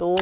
2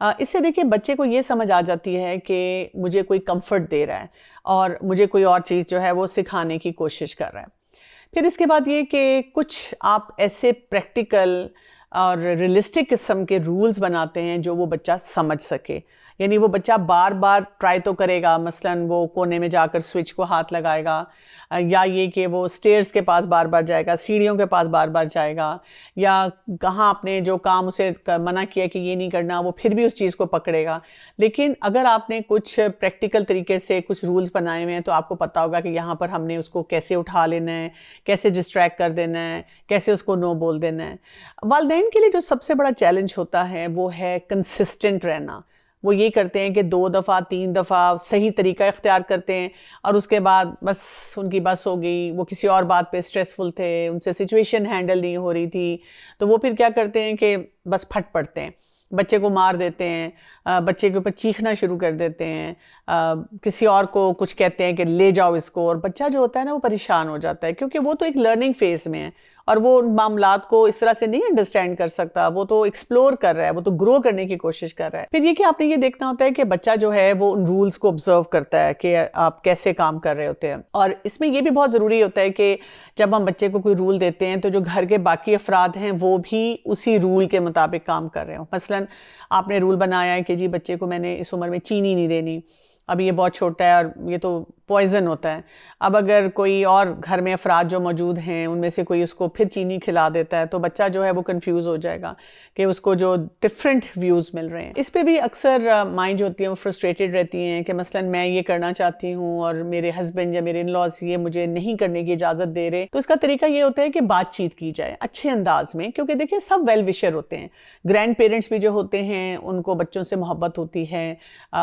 اس سے دیکھیے بچے کو یہ سمجھ آ جاتی ہے کہ مجھے کوئی کمفرٹ دے رہا ہے اور مجھے کوئی اور چیز جو ہے وہ سکھانے کی کوشش کر رہا ہے. پھر اس کے بعد یہ کہ کچھ آپ ایسے پریکٹیکل اور ریئلسٹک قسم کے رولز بناتے ہیں جو وہ بچہ سمجھ سکے. یعنی وہ بچہ بار بار ٹرائی تو کرے گا، مثلاً وہ کونے میں جا کر سوئچ کو ہاتھ لگائے گا، یا یہ کہ وہ سٹیئرز کے پاس بار بار جائے گا، سیڑھیوں کے پاس بار بار جائے گا، یا کہاں اپنے جو کام اسے منع کیا کہ یہ نہیں کرنا وہ پھر بھی اس چیز کو پکڑے گا. لیکن اگر آپ نے کچھ پریکٹیکل طریقے سے کچھ رولز بنائے ہوئے ہیں تو آپ کو پتہ ہوگا کہ یہاں پر ہم نے اس کو کیسے اٹھا لینا ہے، کیسے ڈسٹریکٹ کر دینا ہے، کیسے اس کو نو بول دینا ہے. والدین کے لیے جو سب سے بڑا چیلنج ہوتا ہے وہ ہے کنسسٹنٹ رہنا. وہ یہ کرتے ہیں کہ 2 دفعہ 3 دفعہ صحیح طریقہ اختیار کرتے ہیں اور اس کے بعد بس ان کی بس ہو گئی، وہ کسی اور بات پہ اسٹریسفل تھے، ان سے سچویشن ہینڈل نہیں ہو رہی تھی، تو وہ پھر کیا کرتے ہیں کہ بس پھٹ پڑتے ہیں، بچے کو مار دیتے ہیں، بچے کے اوپر چیخنا شروع کر دیتے ہیں، کسی اور کو کچھ کہتے ہیں کہ لے جاؤ اس کو، اور بچہ جو ہوتا ہے نا وہ پریشان ہو جاتا ہے کیونکہ وہ تو ایک لرننگ فیز میں ہے اور وہ ان معاملات کو اس طرح سے نہیں انڈرسٹینڈ کر سکتا. وہ تو ایکسپلور کر رہا ہے، وہ تو گرو کرنے کی کوشش کر رہا ہے. پھر یہ کہ آپ نے یہ دیکھنا ہوتا ہے کہ بچہ جو ہے وہ ان رولز کو آبزرو کرتا ہے کہ آپ کیسے کام کر رہے ہوتے ہیں. اور اس میں یہ بھی بہت ضروری ہوتا ہے کہ جب ہم بچے کو کوئی رول دیتے ہیں تو جو گھر کے باقی افراد ہیں وہ بھی اسی رول کے مطابق کام کر رہے ہوں. مثلاً آپ نے رول بنایا ہے کہ جی بچے کو میں نے اس عمر میں چینی نہیں دینی، اب یہ بہت چھوٹا ہے اور یہ تو پوائزن ہوتا ہے. اب اگر کوئی اور گھر میں افراد جو موجود ہیں ان میں سے کوئی اس کو پھر چینی کھلا دیتا ہے تو بچہ جو ہے وہ کنفیوز ہو جائے گا کہ اس کو جو ڈفرینٹ ویوز مل رہے ہیں. اس پہ بھی اکثر مائیں جو ہوتی ہیں وہ فرسٹریٹڈ رہتی ہیں کہ مثلاً میں یہ کرنا چاہتی ہوں اور میرے ہسبینڈ یا میرے ان لاز یہ مجھے نہیں کرنے کی اجازت دے رہے. تو اس کا طریقہ یہ ہوتا ہے کہ بات چیت کی جائے اچھے انداز میں، کیونکہ دیکھیں سب ویل وشر ہوتے ہیں. گرینڈ پیرنٹس بھی جو ہوتے ہیں ان کو بچوں سے محبت ہوتی ہے،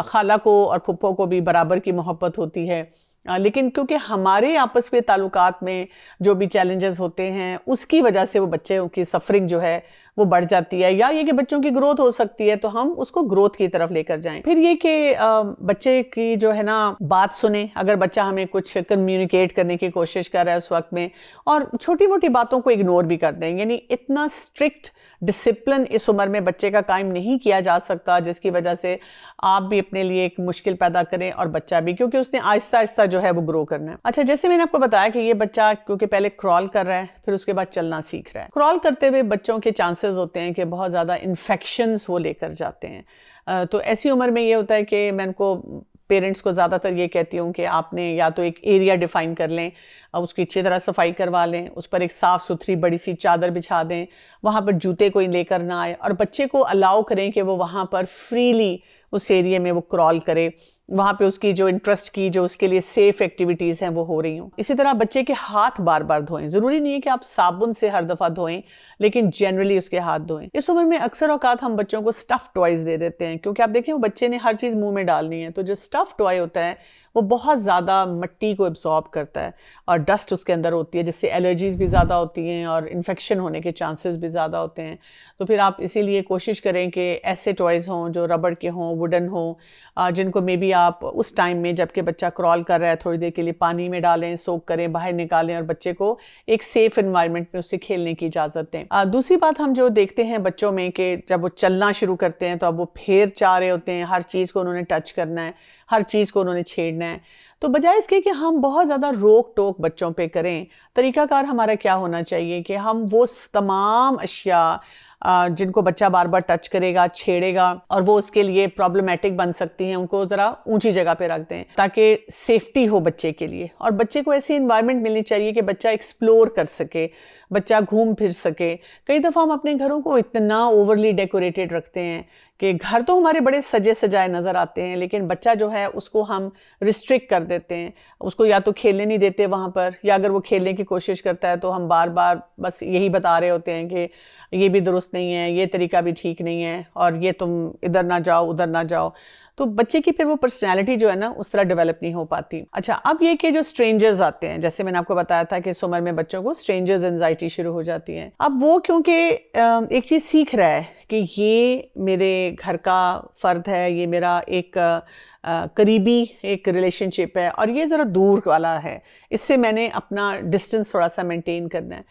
خالہ کو اور پھپھو کو بھی برابر کی محبت ہوتی ہے. لیکن کیونکہ ہمارے آپس کے تعلقات میں جو بھی چیلنجز ہوتے ہیں اس کی وجہ سے وہ بچوں کی سفرنگ جو ہے وہ بڑھ جاتی ہے، یا یہ کہ بچوں کی گروتھ ہو سکتی ہے تو ہم اس کو گروتھ کی طرف لے کر جائیں. پھر یہ کہ بچے کی جو ہے نا بات سنیں. اگر بچہ ہمیں کچھ کمیونیکیٹ کرنے کی کوشش کر رہا ہے اس وقت میں، اور چھوٹی موٹی باتوں کو اگنور بھی کر دیں. یعنی اتنا اسٹرکٹ ڈسپلن اس عمر میں بچے کا قائم نہیں کیا جا سکتا جس کی وجہ سے آپ بھی اپنے لیے ایک مشکل پیدا کریں اور بچہ بھی، کیونکہ اس نے آہستہ آہستہ جو ہے وہ گرو کرنا ہے. اچھا، جیسے میں نے آپ کو بتایا کہ یہ بچہ کیونکہ پہلے کرال کر رہا ہے پھر اس کے بعد چلنا سیکھ رہا ہے. کرال کرتے ہوئے بچوں کے چانسز ہوتے ہیں کہ بہت زیادہ انفیکشنز وہ لے کر جاتے ہیں. تو ایسی عمر میں یہ ہوتا ہے کہ میں ان کو پیرنٹس کو زیادہ تر یہ کہتی ہوں کہ آپ نے یا تو ایک ایریا ڈیفائن کر لیں، اس کی اچھی طرح صفائی کروا لیں، اس پر ایک صاف ستھری بڑی سی چادر بچھا دیں، وہاں پر جوتے کوئی لے کر نہ آئے، اور بچے کو الاؤ کریں کہ وہ وہاں پر فریلی اس ایریے میں وہ کرال کرے، وہاں پہ اس کی جو انٹرسٹ کی جو اس کے لیے سیف ایکٹیویٹیز ہیں وہ ہو رہی ہوں. اسی طرح بچے کے ہاتھ بار بار دھوئیں. ضروری نہیں ہے کہ آپ صابن سے ہر دفعہ دھوئیں، لیکن جنرلی اس کے ہاتھ دھوئیں. اس عمر میں اکثر اوقات ہم بچوں کو سٹف ٹوائز دے دیتے ہیں کیونکہ آپ دیکھیں وہ بچے نے ہر چیز منہ میں ڈالنی ہے، تو جو سٹف ٹوائے ہوتا ہے وہ بہت زیادہ مٹی کو ابزارب کرتا ہے اور ڈسٹ اس کے اندر ہوتی ہے، جس سے الرجیز بھی زیادہ ہوتی ہیں اور انفیکشن ہونے کے چانسز بھی زیادہ ہوتے ہیں. تو پھر آپ اسی لیے کوشش کریں کہ ایسے ٹوائز ہوں جو ربڑ کے ہوں، ووڈن ہوں، جن کو مے بی آپ اس ٹائم میں جب کہ بچہ کرال کر رہا ہے تھوڑی دیر کے لیے پانی میں ڈالیں، سوک کریں، باہر نکالیں اور بچے کو ایک سیف انوائرمنٹ میں اس سے کھیلنے کی اجازت دیں. دوسری بات ہم جو دیکھتے ہیں بچوں میں کہ جب وہ چلنا شروع کرتے ہیں تو اب وہ پھیر چاہ رہے ہوتے ہیں، ہر چیز کو انہوں نے ٹچ کرنا ہے، ہر چیز کو انہوں نے چھیڑنا ہے. تو بجائے اس کے کہ ہم بہت زیادہ روک ٹوک بچوں پہ کریں، طریقہ کار ہمارا کیا ہونا چاہیے کہ ہم وہ تمام اشیاء جن کو بچہ بار بار ٹچ کرے گا، چھیڑے گا اور وہ اس کے لیے پرابلمیٹک بن سکتی ہیں، ان کو ذرا اونچی جگہ پہ رکھ دیں تاکہ سیفٹی ہو بچے کے لیے. اور بچے کو ایسی انوائرمنٹ ملنی چاہیے کہ بچہ ایکسپلور کر سکے، بچہ گھوم پھر سکے. کئی دفعہ ہم اپنے گھروں کو اتنا اوورلی ڈیکوریٹڈ رکھتے ہیں کہ گھر تو ہمارے بڑے سجے سجائے نظر آتے ہیں، لیکن بچہ جو ہے اس کو ہم ریسٹرکٹ کر دیتے ہیں، اس کو یا تو کھیلنے نہیں دیتے وہاں پر، یا اگر وہ کھیلنے کی کوشش کرتا ہے تو ہم بار بار بس یہی بتا رہے ہوتے ہیں کہ یہ بھی درست نہیں ہے، یہ طریقہ بھی ٹھیک نہیں ہے، اور یہ تم ادھر نہ جاؤ ادھر نہ جاؤ. تو بچے کی پھر وہ پرسنالٹی جو ہے نا اس طرح ڈیولپ نہیں ہو پاتی. اچھا، اب یہ کہ جو اسٹرینجرز آتے ہیں، جیسے میں نے آپ کو بتایا تھا کہ اس عمر میں بچوں کو اسٹرینجرز انزائٹی شروع ہو جاتی ہے. اب وہ کیونکہ ایک چیز سیکھ رہا ہے کہ یہ میرے گھر کا فرد ہے، یہ میرا ایک قریبی ایک ریلیشن شپ ہے اور یہ ذرا دور والا ہے، اس سے میں نے اپنا ڈسٹنس تھوڑا سا مینٹین کرنا ہے.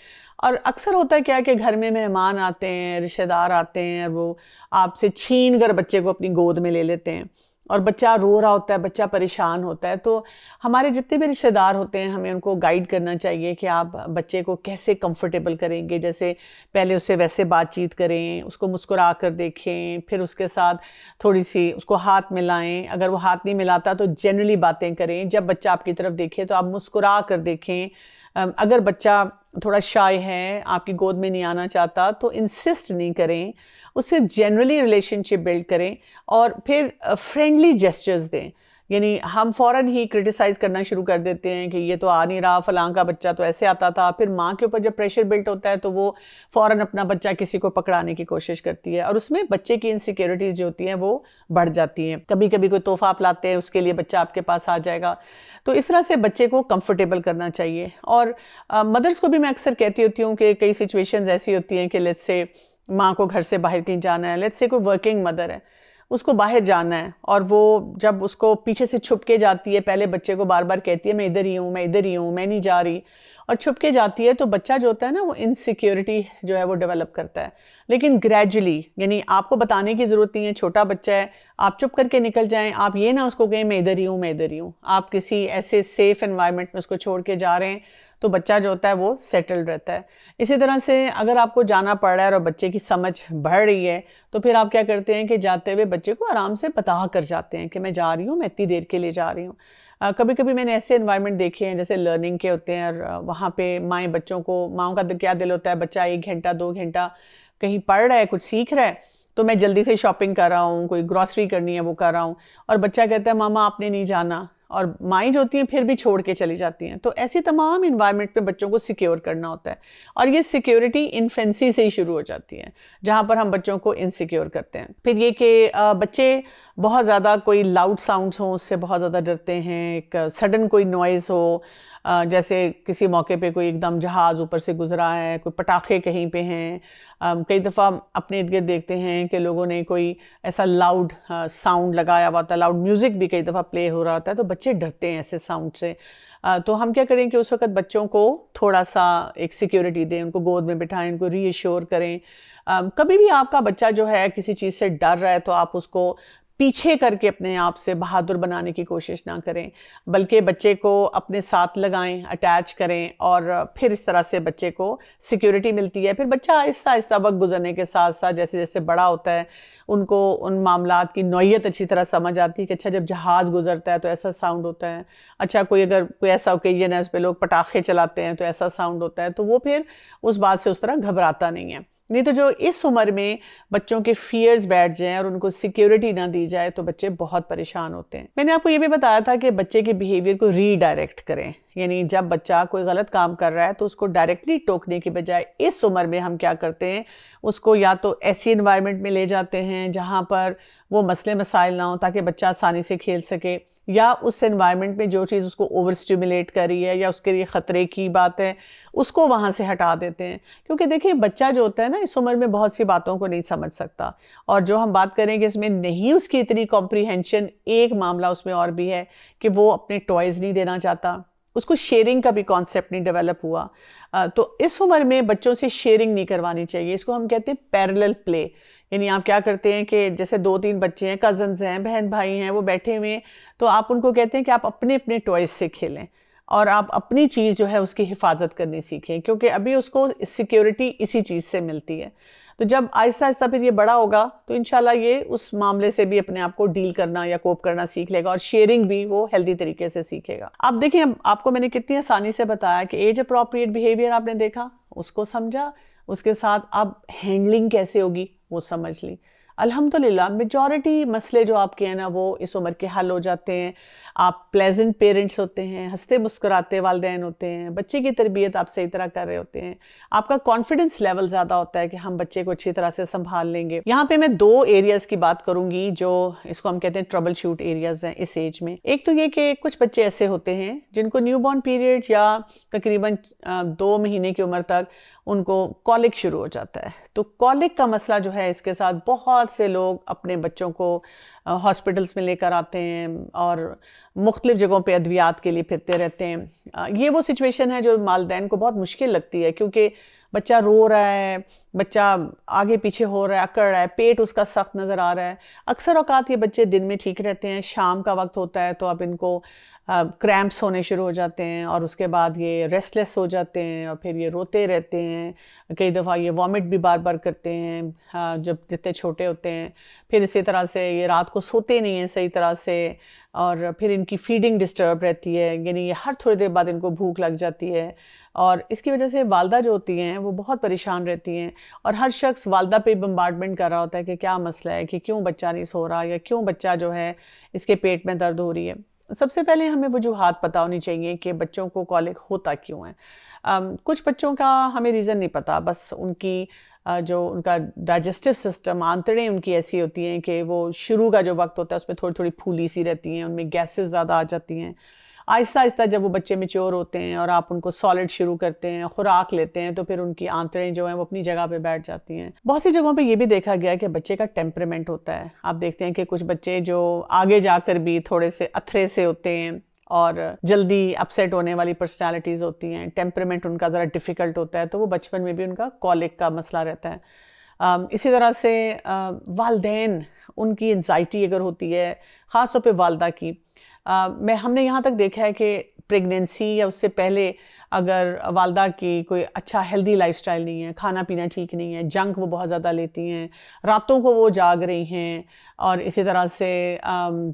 اور اکثر ہوتا ہے کیا کہ گھر میں مہمان آتے ہیں، رشتہ دار آتے ہیں، اور وہ آپ سے چھین کر بچے کو اپنی گود میں لے لیتے ہیں، اور بچہ رو رہا ہوتا ہے، بچہ پریشان ہوتا ہے. تو ہمارے جتنے بھی رشتہ دار ہوتے ہیں ہمیں ان کو گائیڈ کرنا چاہیے کہ آپ بچے کو کیسے کمفرٹیبل کریں گے. جیسے پہلے اس سے ویسے بات چیت کریں، اس کو مسکرا کر دیکھیں، پھر اس کے ساتھ تھوڑی سی اس کو ہاتھ ملائیں. اگر وہ ہاتھ نہیں ملاتا تو جنرلی باتیں کریں. جب بچہ آپ کی طرف دیکھے تو آپ مسکرا کر دیکھیں. اگر بچہ تھوڑا شائے ہے، آپ کی گود میں نہیں آنا چاہتا، تو انسسٹ نہیں کریں، اس سے جنرلی ریلیشن شپ بلڈ کریں، اور پھر فرینڈلی جیسچرز دیں. یعنی ہم فوراً ہی کرٹیسائز کرنا شروع کر دیتے ہیں کہ یہ تو آ نہیں رہا، فلاں کا بچہ تو ایسے آتا تھا. پھر ماں کے اوپر جب پریشر بلڈ ہوتا ہے تو وہ فوراً اپنا بچہ کسی کو پکڑانے کی کوشش کرتی ہے، اور اس میں بچے کی انسیکیورٹیز جو ہوتی ہیں وہ بڑھ جاتی ہیں. کبھی کبھی کوئی تحفہ آپ لاتے ہیں، اس کے لیے بچہ آپ کے پاس آ جائے گا. تو اس طرح سے بچے کو کمفرٹیبل کرنا چاہیے. اور مدرس کو بھی میں اکثر کہتی ہوتی ہوں کہ کئی سچویشنز ایسی ہوتی ہیں کہ لیٹس سے ماں کو گھر سے باہر کہیں جانا ہے، لیٹس سے کوئی ورکنگ مدر ہے، اس کو باہر جانا ہے، اور وہ جب اس کو پیچھے سے چھپ کے جاتی ہے، پہلے بچے کو بار بار کہتی ہے میں ادھر ہی ہوں، میں ادھر ہی ہوں، میں نہیں جا رہی، اور چھپ کے جاتی ہے، تو بچہ جو ہوتا ہے نا وہ انسیکیورٹی جو ہے وہ ڈیولپ کرتا ہے. لیکن گریجولی، یعنی آپ کو بتانے کی ضرورت نہیں ہے، چھوٹا بچہ ہے، آپ چپ کر کے نکل جائیں. آپ یہ نہ اس کو کہیں میں ادھر ہی ہوں، میں ادھر ہی ہوں. آپ کسی ایسے سیف انوائرمنٹ میں اس کو چھوڑ کے جا رہے ہیں تو بچہ جو ہوتا ہے وہ سیٹل رہتا ہے. اسی طرح سے اگر آپ کو جانا پڑ رہا ہے اور بچے کی سمجھ بڑھ رہی ہے تو پھر آپ کیا کرتے ہیں کہ جاتے ہوئے بچے کو آرام سے بتا کر جاتے ہیں کہ میں جا رہی ہوں، میں اتنی دیر کے لیے جا رہی ہوں. کبھی کبھی میں نے ایسے انوائرمنٹ دیکھے ہیں جیسے لرننگ کے ہوتے ہیں، اور وہاں پہ مائیں بچوں کو، ماؤں کا کیا دل ہوتا ہے، بچہ 1 گھنٹہ 2 گھنٹہ کہیں پڑھ رہا ہے، کچھ سیکھ رہا ہے، تو میں جلدی سے شاپنگ کر رہا ہوں، کوئی گروسری کرنی ہے وہ کر رہا ہوں، اور بچہ کہتا ہے ماما آپ نے نہیں جانا، اور مائیں جو ہوتی ہیں پھر بھی چھوڑ کے چلی جاتی ہیں. تو ایسی تمام انوائرمنٹ پہ بچوں کو سیکیور کرنا ہوتا ہے، اور یہ سیکیورٹی انفینسی سے ہی شروع ہو جاتی ہے جہاں پر ہم بچوں کو انسیکیور کرتے ہیں. پھر یہ کہ بچے بہت زیادہ کوئی لاؤڈ ساؤنڈز ہوں اس سے بہت زیادہ ڈرتے ہیں. ایک سڈن کوئی نوائز ہو، جیسے کسی موقع پہ کوئی ایک دم جہاز اوپر سے گزرا ہے، کوئی پٹاخے کہیں پہ ہیں. کئی دفعہ اپنے ارد گرد دیکھتے ہیں کہ لوگوں نے کوئی ایسا لاؤڈ ساؤنڈ لگایا ہوا ہوتا ہے، لاؤڈ میوزک بھی کئی دفعہ پلے ہو رہا ہوتا ہے، تو بچے ڈرتے ہیں ایسے ساؤنڈ سے. تو ہم کیا کریں کہ اس وقت بچوں کو تھوڑا سا ایک سیکیورٹی دیں، ان کو گود میں بٹھائیں، ان کو ری ایشور کریں. کبھی بھی آپ کا بچہ جو ہے کسی چیز سے ڈر رہا ہے تو آپ اس کو پیچھے کر کے اپنے آپ سے بہادر بنانے کی کوشش نہ کریں، بلکہ بچے کو اپنے ساتھ لگائیں، اٹیچ کریں، اور پھر اس طرح سے بچے کو سیکیورٹی ملتی ہے. پھر بچہ آہستہ آہستہ وقت گزرنے کے ساتھ ساتھ جیسے جیسے بڑا ہوتا ہے ان کو ان معاملات کی نوعیت اچھی طرح سمجھ آتی ہے کہ اچھا جب جہاز گزرتا ہے تو ایسا ساؤنڈ ہوتا ہے، اچھا کوئی اگر کوئی ایسا اوکیزن ہے اس پہ لوگ پٹاخے چلاتے ہیں تو ایسا ساؤنڈ ہوتا ہے، تو وہ پھر اس بات سے اس طرح گھبراتا نہیں ہے. نہیں تو جو اس عمر میں بچوں کے فیئرز بیٹھ جائیں اور ان کو سیکیورٹی نہ دی جائے تو بچے بہت پریشان ہوتے ہیں. میں نے آپ کو یہ بھی بتایا تھا کہ بچے کے بیہیویئر کو ری ڈائریکٹ کریں، یعنی جب بچہ کوئی غلط کام کر رہا ہے تو اس کو ڈائریکٹلی ٹوکنے کی بجائے اس عمر میں ہم کیا کرتے ہیں، اس کو یا تو ایسی انوائرمنٹ میں لے جاتے ہیں جہاں پر وہ مسئلے مسائل نہ ہوں تاکہ بچہ آسانی سے کھیل سکے، یا اس انوائرمنٹ میں جو چیز اس کو اوور سٹیمولیٹ کر رہی ہے یا اس کے لیے خطرے کی بات ہے اس کو وہاں سے ہٹا دیتے ہیں. کیونکہ دیکھیں بچہ جو ہوتا ہے نا اس عمر میں بہت سی باتوں کو نہیں سمجھ سکتا، اور جو ہم بات کریں کہ اس میں نہیں اس کی اتنی کمپریہنشن، ایک معاملہ اس میں اور بھی ہے کہ وہ اپنے ٹوائز نہیں دینا چاہتا، اس کو شیئرنگ کا بھی کانسیپٹ نہیں ڈیولپ ہوا. تو اس عمر میں بچوں سے شیئرنگ نہیں کروانی چاہیے. اس کو ہم کہتے ہیں پیرلل پلے. یعنی آپ کیا کرتے ہیں کہ جیسے 2-3 بچے ہیں، کزنز ہیں، بہن بھائی ہیں، وہ بیٹھے ہوئے ہیں، تو آپ ان کو کہتے ہیں کہ آپ اپنے اپنے ٹوائز سے کھیلیں اور آپ اپنی چیز جو ہے اس کی حفاظت کرنی سیکھیں، کیونکہ ابھی اس کو سیکیورٹی اسی چیز سے ملتی ہے. تو جب آہستہ آہستہ پھر یہ بڑا ہوگا تو انشاءاللہ یہ اس معاملے سے بھی اپنے آپ کو ڈیل کرنا یا کوپ کرنا سیکھ لے گا، اور شیئرنگ بھی وہ ہیلدی طریقے سے سیکھے گا. آپ دیکھیں آپ کو میں نے کتنی آسانی سے بتایا کہ ایج اپروپریٹ بیہیویئر آپ نے دیکھا، اس کو سمجھا، اس کے ساتھ اب ہینڈلنگ کیسے ہوگی وہ سمجھ لی. الحمدللہ میجورٹی مسئلے جو آپ کے ہیں نا وہ اس عمر کے حل ہو جاتے ہیں. آپ پلیزنٹ پیرنٹس ہوتے ہیں، ہنستے مسکراتے والدین ہوتے ہیں، بچے کی تربیت آپ صحیح طرح کر رہے ہوتے ہیں، آپ کا کانفیڈنس لیول زیادہ ہوتا ہے کہ ہم بچے کو اچھی طرح سے سنبھال لیں گے. یہاں پہ میں 2 ایریاز کی بات کروں گی جو اس کو ہم کہتے ہیں ٹربل شوٹ ایریاز ہیں اس ایج میں. ایک تو یہ کہ کچھ بچے ایسے ہوتے ہیں جن کو نیو بورن پیریڈ یا تقریباً 2 مہینے کی عمر تک ان کو کولک شروع ہو جاتا ہے. تو کولک کا مسئلہ جو ہے اس کے ساتھ بہت سے لوگ اپنے بچوں کو ہاسپٹلس میں لے کر آتے ہیں اور مختلف جگہوں پہ ادویات کے لیے پھرتے رہتے ہیں. یہ وہ سچویشن ہے جو والدین کو بہت مشکل لگتی ہے، کیونکہ بچہ رو رہا ہے، بچہ آگے پیچھے ہو رہا ہے، اکڑ رہا ہے، پیٹ اس کا سخت نظر آ رہا ہے. اکثر اوقات یہ بچے دن میں ٹھیک رہتے ہیں، شام کا وقت ہوتا ہے تو اب ان کو کریمپس ہونے شروع ہو جاتے ہیں، اور اس کے بعد یہ ریسٹ لیس ہو جاتے ہیں، اور پھر یہ روتے رہتے ہیں. کئی دفعہ یہ وامٹ بھی بار بار کرتے ہیں جب جتنے چھوٹے ہوتے ہیں. پھر اسی طرح سے یہ رات کو سوتے نہیں ہیں صحیح طرح سے، اور پھر ان کی فیڈنگ ڈسٹرب رہتی ہے، یعنی یہ ہر تھوڑی دیر بعد ان کو بھوک لگ جاتی ہے. اور اس کی وجہ سے والدہ جو ہوتی ہیں وہ بہت پریشان رہتی ہیں، اور ہر شخص والدہ پہ بمبارڈمنٹ کر رہا ہوتا ہے کہ کیا مسئلہ ہے، کہ کیوں بچہ نہیں سو رہا، یا کیوں بچہ جو ہے اس کے پیٹ میں درد ہو رہی ہے. سب سے پہلے ہمیں وجوہات پتہ ہونی چاہیے کہ بچوں کو کولک ہوتا کیوں ہے. کچھ بچوں کا ہمیں ریزن نہیں پتا، بس ان کی جو ان کا ڈائجسٹو سسٹم، آنتڑیں ان کی ایسی ہوتی ہیں کہ وہ شروع کا جو وقت ہوتا ہے اس میں تھوڑی تھوڑی پھولی سی رہتی ہیں، ان میں گیسز زیادہ آ جاتی ہیں. آہستہ آہستہ جب وہ بچے میچور ہوتے ہیں اور آپ ان کو سالڈ شروع کرتے ہیں، خوراک لیتے ہیں، تو پھر ان کی آنتڑیں جو ہیں وہ اپنی جگہ پہ بیٹھ جاتی ہیں. بہت سی جگہوں پہ یہ بھی دیکھا گیا ہے کہ بچے کا ٹیمپرمنٹ ہوتا ہے. آپ دیکھتے ہیں کہ کچھ بچے جو آگے جا کر بھی تھوڑے سے اتھرے سے ہوتے ہیں اور جلدی اپسیٹ ہونے والی پرسنالٹیز ہوتی ہیں، ٹیمپرمنٹ ان کا ذرا ڈیفیکلٹ ہوتا ہے، تو وہ بچپن میں بھی ان کا کولک کا مسئلہ رہتا ہے. اسی طرح سے والدین، ان کی انزائٹی اگر ہوتی ہے، خاص طور پہ والدہ کی، ہم نے یہاں تک دیکھا ہے کہ پریگننسی یا اس سے پہلے اگر والدہ کی کوئی اچھا ہیلدی لائف سٹائل نہیں ہے، کھانا پینا ٹھیک نہیں ہے، جنک وہ بہت زیادہ لیتی ہیں، راتوں کو وہ جاگ رہی ہیں، اور اسی طرح سے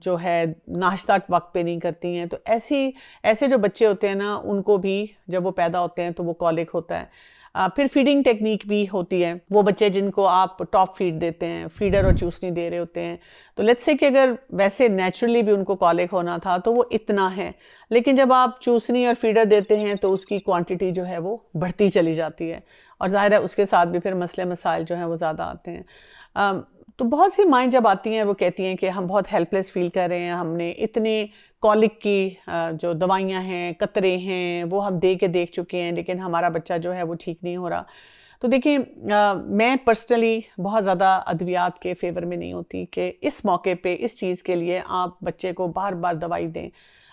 جو ہے ناشتہ وقت پہ نہیں کرتی ہیں، تو ایسے جو بچے ہوتے ہیں نا، ان کو بھی جب وہ پیدا ہوتے ہیں تو وہ کولک ہوتا ہے. پھر فیڈنگ ٹیکنیک بھی ہوتی ہے. وہ بچے جن کو آپ ٹاپ فیڈ دیتے ہیں، فیڈر اور چوسنی دے رہے ہوتے ہیں، تو لیٹس سے کہ اگر ویسے نیچرلی بھی ان کو کولک ہونا تھا تو وہ اتنا ہے، لیکن جب آپ چوسنی اور فیڈر دیتے ہیں تو اس کی کوانٹٹی جو ہے وہ بڑھتی چلی جاتی ہے، اور ظاہر ہے اس کے ساتھ بھی پھر مسئلے مسائل جو ہیں وہ زیادہ آتے ہیں. تو بہت سی مائیں جب آتی ہیں وہ کہتی ہیں کہ ہم بہت ہیلپ لیس فیل کر رہے ہیں، ہم نے اتنے کولک کی جو دوائیاں ہیں، قطرے ہیں، وہ ہم دے کے دیکھ چکے ہیں، لیکن ہمارا بچہ جو ہے وہ ٹھیک نہیں ہو رہا. تو دیکھیں، میں پرسنلی بہت زیادہ ادویات کے فیور میں نہیں ہوتی کہ اس موقع پہ اس چیز کے لیے آپ بچے کو بار بار دوائی دیں.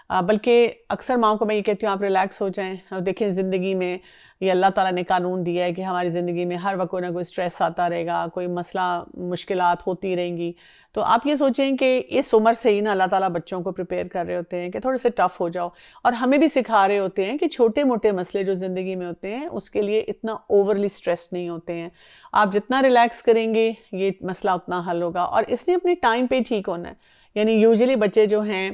بلکہ اکثر ماؤں کو میں یہ کہتی ہوں آپ ریلیکس ہو جائیں. اور دیکھیں زندگی میں یہ اللہ تعالیٰ نے قانون دیا ہے کہ ہماری زندگی میں ہر وقت کوئی نہ کوئی سٹریس آتا رہے گا، کوئی مسئلہ مشکلات ہوتی رہیں گی. تو آپ یہ سوچیں کہ اس عمر سے ہی نا اللہ تعالیٰ بچوں کو پریپیئر کر رہے ہوتے ہیں کہ تھوڑے سے ٹف ہو جاؤ، اور ہمیں بھی سکھا رہے ہوتے ہیں کہ چھوٹے موٹے مسئلے جو زندگی میں ہوتے ہیں اس کے لیے اتنا اوورلی سٹریس نہیں ہوتے ہیں. آپ جتنا ریلیکس کریں گے یہ مسئلہ اتنا حل ہوگا، اور اس نے اپنے ٹائم پہ ٹھیک ہونا ہے. یعنی یوزلی بچے جو ہیں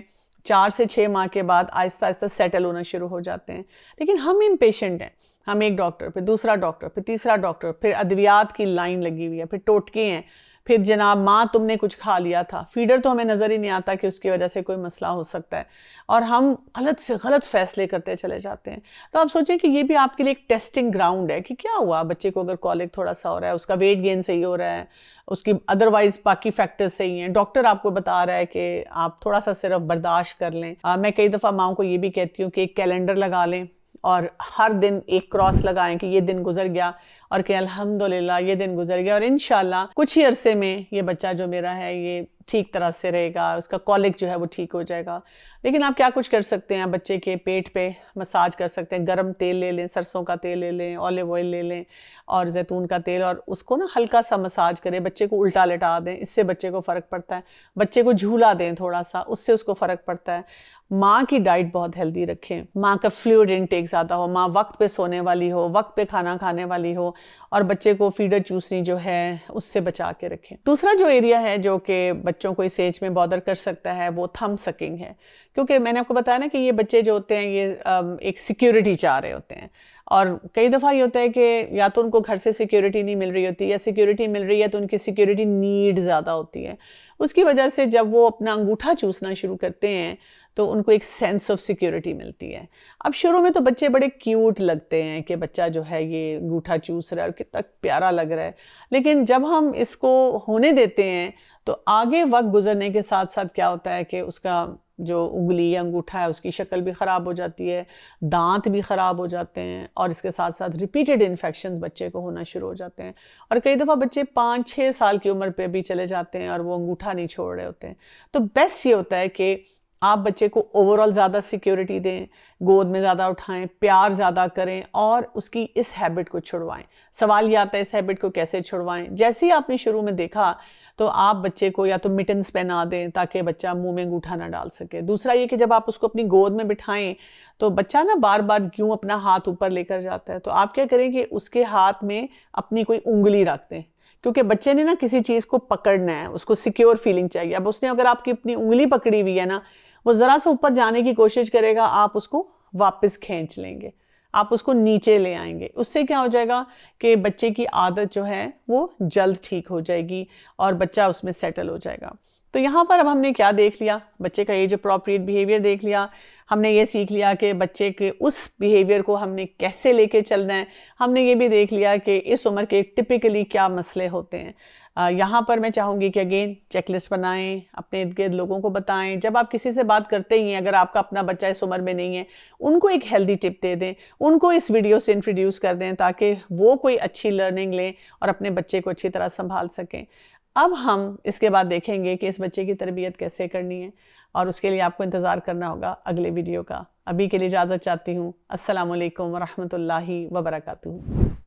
4 سے 6 ماہ کے بعد آہستہ آہستہ سیٹل ہونا شروع ہو جاتے ہیں، لیکن ہم امپیشنٹ ہیں. ہم ایک ڈاکٹر، پھر دوسرا ڈاکٹر، پھر تیسرا ڈاکٹر، پھر ادویات کی لائن لگی ہوئی ہے، پھر ٹوٹکے ہیں، پھر جناب ماں تم نے کچھ کھا لیا تھا، فیڈر تو ہمیں نظر ہی نہیں آتا کہ اس کی وجہ سے کوئی مسئلہ ہو سکتا ہے، اور ہم غلط سے غلط فیصلے کرتے چلے جاتے ہیں. تو آپ سوچیں کہ یہ بھی آپ کے لیے ایک ٹیسٹنگ گراؤنڈ ہے کہ کیا ہوا بچے کو. اگر کولک تھوڑا سا ہو رہا ہے، اس کا ویٹ گین صحیح ہو رہا ہے، اس کی ادروائز باقی فیکٹرز صحیح ہیں، ڈاکٹر آپ کو بتا رہا ہے کہ آپ تھوڑا سا صرف برداشت کر لیں. میں کئی دفعہ ماؤں کو یہ بھی کہتی ہوں کہ ایک کیلنڈر لگا لیں اور ہر دن ایک کراس لگائیں کہ یہ دن گزر گیا، اور کہ الحمدللہ یہ دن گزر گیا، اور انشاءاللہ کچھ ہی عرصے میں یہ بچہ جو میرا ہے یہ ٹھیک طرح سے رہے گا، اس کا کولک جو ہے وہ ٹھیک ہو جائے گا. لیکن آپ کیا کچھ کر سکتے ہیں؟ بچے کے پیٹ پہ مساج کر سکتے ہیں، گرم تیل لے لیں، سرسوں کا تیل لے لیں، اولیو آئل لے لیں اور زیتون کا تیل، اور اس کو نا ہلکا سا مساج کریں، بچے کو الٹا لٹا دیں، اس سے بچے کو فرق پڑتا ہے. بچے کو جھولا دیں تھوڑا سا، اس سے اس کو فرق پڑتا ہے. ماں کی ڈائٹ بہت ہیلدی رکھیں، ماں کا فلوئڈ انٹیک زیادہ ہو، ماں وقت پہ سونے والی ہو، وقت پہ کھانا کھانے والی ہو، اور بچے کو فیڈر چوسنی جو ہے اس سے بچا کے رکھیں. دوسرا جو ایریا ہے جو کہ بچوں کو اس ایج میں بادر کر سکتا ہے وہ تھم سکنگ ہے، کیونکہ میں نے آپ کو بتایا نا کہ یہ بچے جو ہوتے ہیں یہ ایک سیکیورٹی چاہ رہے ہوتے ہیں، اور کئی دفعہ یہ ہوتا ہے کہ یا تو ان کو گھر سے سیکیورٹی نہیں مل رہی ہوتی، یا سیکیورٹی مل رہی ہے تو ان کی سیکیورٹی نیڈ زیادہ ہوتی ہے. اس کی وجہ سے جب وہ اپنا انگوٹھا چوسنا شروع کرتے ہیں تو ان کو ایک سینس آف سیکیورٹی ملتی ہے. اب شروع میں تو بچے بڑے کیوٹ لگتے ہیں کہ بچہ جو ہے یہ انگوٹھا چوس رہا ہے اور کتنا پیارا لگ رہا ہے، لیکن جب ہم اس کو ہونے دیتے ہیں تو آگے وقت گزرنے کے ساتھ ساتھ کیا ہوتا ہے کہ اس کا جو انگلی یا انگوٹھا ہے اس کی شکل بھی خراب ہو جاتی ہے، دانت بھی خراب ہو جاتے ہیں، اور اس کے ساتھ ساتھ ریپیٹڈ انفیکشنز بچے کو ہونا شروع ہو جاتے ہیں. اور کئی دفعہ بچے 5-6 سال کی عمر پہ بھی چلے جاتے ہیں اور وہ انگوٹھا نہیں چھوڑ رہے ہوتے ہیں. تو بیسٹ یہ ہوتا ہے کہ آپ بچے کو اوورال زیادہ سیکیورٹی دیں، گود میں زیادہ اٹھائیں، پیار زیادہ کریں اور اس کی اس ہیبٹ کو چھڑوائیں۔ سوال یہ آتا ہے اس ہیبٹ کو کیسے چھڑوائیں؟ جیسے ہی آپ نے شروع میں دیکھا تو آپ بچے کو یا تو مٹنز پہنا دیں تاکہ بچہ منہ میں انگوٹھا نہ ڈال سکے۔ دوسرا یہ کہ جب آپ اس کو اپنی گود میں بٹھائیں تو بچہ نا بار بار کیوں اپنا ہاتھ اوپر لے کر جاتا ہے، تو آپ کیا کریں کہ اس کے ہاتھ میں اپنی کوئی انگلی رکھ دیں، کیونکہ بچے نے نا کسی چیز کو پکڑنا ہے، اس کو سیکیور فیلنگ چاہیے۔ اب اس نے اگر آپ کی اپنی انگلی پکڑی ہوئی ہے نا، وہ ذرا سا اوپر جانے کی کوشش کرے گا، آپ اس کو واپس کھینچ لیں گے، آپ اس کو نیچے لے آئیں گے۔ اس سے کیا ہو جائے گا کہ بچے کی عادت جو ہے وہ جلد ٹھیک ہو جائے گی اور بچہ اس میں سیٹل ہو جائے گا۔ تو یہاں پر اب ہم نے کیا دیکھ لیا؟ بچے کا ایج اپروپریٹ بیہیویئر دیکھ لیا، ہم نے یہ سیکھ لیا کہ بچے کے اس بیہیویئر کو ہم نے کیسے لے کے چلنا ہے، ہم نے یہ بھی دیکھ لیا کہ اس عمر کے ٹپیکلی کیا مسئلے ہوتے ہیں۔ یہاں پر میں چاہوں گی کہ اگین چیک لسٹ بنائیں، اپنے ارد گرد لوگوں کو بتائیں، جب آپ کسی سے بات کرتے ہی ہیں، اگر آپ کا اپنا بچہ اس عمر میں نہیں ہے، ان کو ایک ہیلدی ٹپ دے دیں، ان کو اس ویڈیو سے انٹروڈیوس کر دیں تاکہ وہ کوئی اچھی لرننگ لیں اور اپنے بچے کو اچھی طرح سنبھال سکیں۔ اب ہم اس کے بعد دیکھیں گے کہ اس بچے کی تربیت کیسے کرنی ہے، اور اس کے لیے آپ کو انتظار کرنا ہوگا اگلے ویڈیو کا۔ ابھی کے لیے اجازت چاہتی ہوں۔ السلام علیکم ورحمۃ اللہ وبرکاتہ۔